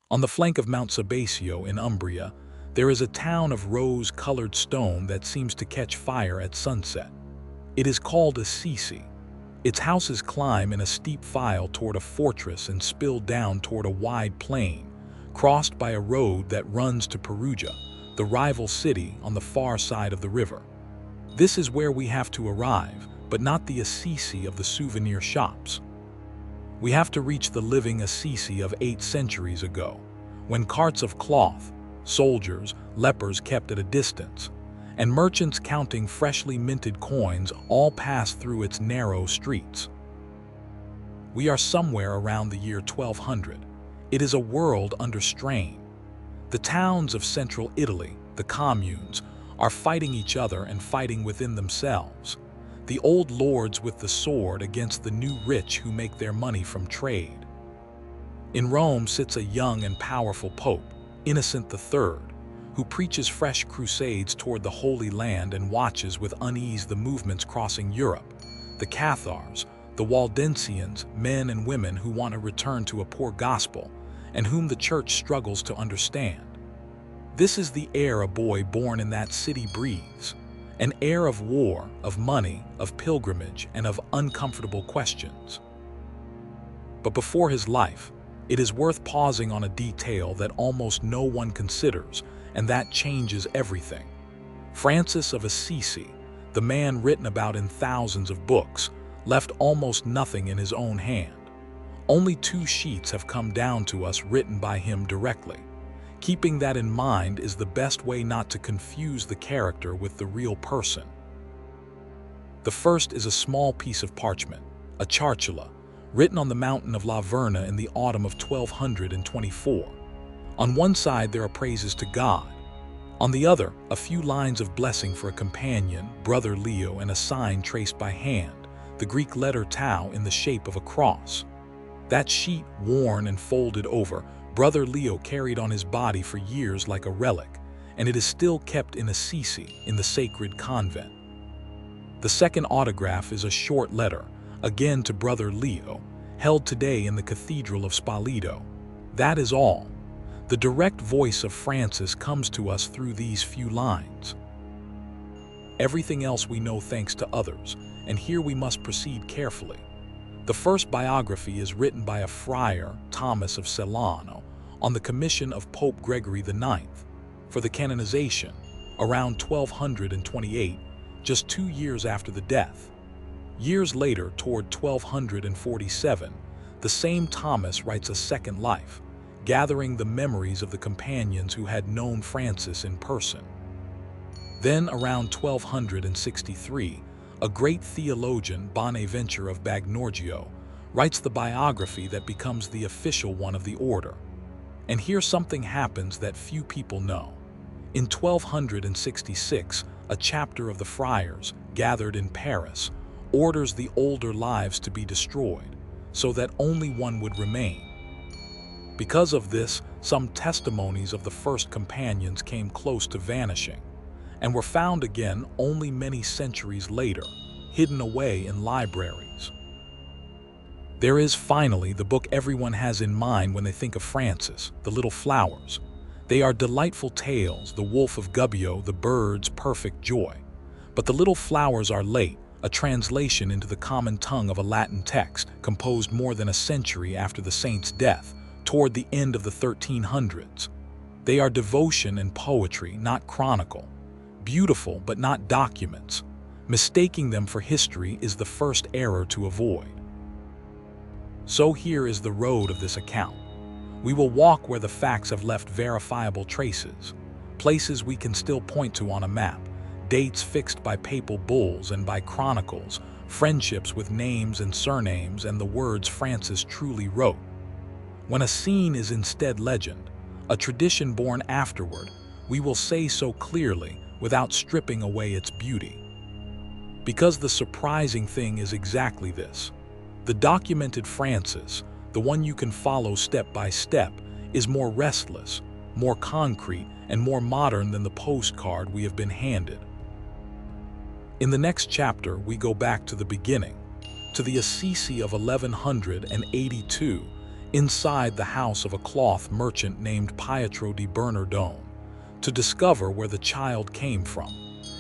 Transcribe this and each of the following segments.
On the flank of Mount Sabasio in Umbria, there is a town of rose-colored stone that seems to catch fire at sunset. It is called Assisi. Its houses climb in a steep file toward a fortress and spill down toward a wide plain, crossed by a road that runs to Perugia, the rival city on the far side of the river. This is where we have to arrive, but not the Assisi of the souvenir shops. We have to reach the living Assisi of 8 centuries ago, when carts of cloth, soldiers, lepers kept at a distance, and merchants counting freshly minted coins all pass through its narrow streets. We are somewhere around the year 1200. It is a world under strain. The towns of central Italy, the communes, are fighting each other and fighting within themselves. The old lords with the sword against the new rich who make their money from trade. In Rome sits a young and powerful pope, Innocent III, who preaches fresh crusades toward the Holy Land and watches with unease the movements crossing Europe, the Cathars, the Waldensians, men and women who want to return to a poor gospel, and whom the church struggles to understand. This is the air a boy born in that city breathes, an air of war, of money, of pilgrimage, and of uncomfortable questions. But before his life, it is worth pausing on a detail that almost no one considers, and that changes everything. Francis of Assisi, the man written about in thousands of books, left almost nothing in his own hand. Only 2 sheets have come down to us written by him directly. Keeping that in mind is the best way not to confuse the character with the real person. The first is a small piece of parchment, a chartula, written on the mountain of La Verna in the autumn of 1224. On one side there are praises to God. On the other, a few lines of blessing for a companion, Brother Leo, and a sign traced by hand, the Greek letter tau in the shape of a cross. That sheet, worn and folded over, Brother Leo carried on his body for years like a relic, and it is still kept in Assisi, in the sacred convent. The second autograph is a short letter, again to Brother Leo, held today in the Cathedral of Spoleto. That is all. The direct voice of Francis comes to us through these few lines. Everything else we know thanks to others, and here we must proceed carefully. The first biography is written by a friar, Thomas of Celano, on the commission of Pope Gregory IX for the canonization, around 1228, just 2 years after the death. Years later, toward 1247, the same Thomas writes a second life, gathering the memories of the companions who had known Francis in person. Then, around 1263, a great theologian, Bonaventure of Bagnorgio, writes the biography that becomes the official one of the order. And here something happens that few people know. In 1266, a chapter of the friars, gathered in Paris, orders the older lives to be destroyed, so that only one would remain. Because of this, some testimonies of the first companions came close to vanishing, and were found again only many centuries later, hidden away in libraries. There is, finally, the book everyone has in mind when they think of Francis, The Little Flowers. They are delightful tales, The Wolf of Gubbio, The Bird's Perfect Joy. But The Little Flowers are late, a translation into the common tongue of a Latin text composed more than a century after the saint's death, toward the end of the 1300s. They are devotion and poetry, not chronicle. Beautiful, but not documents. Mistaking them for history is the first error to avoid. So here is the road of this account. We will walk where the facts have left verifiable traces, places we can still point to on a map, dates fixed by papal bulls and by chronicles, friendships with names and surnames, and the words Francis truly wrote. When a scene is instead legend, a tradition born afterward, we will say so clearly without stripping away its beauty. Because the surprising thing is exactly this. The documented Francis, the one you can follow step by step, is more restless, more concrete, and more modern than the postcard we have been handed. In the next chapter, we go back to the beginning, to the Assisi of 1182, inside the house of a cloth merchant named Pietro di Bernardone, to discover where the child came from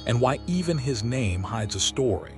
and why even his name hides a story.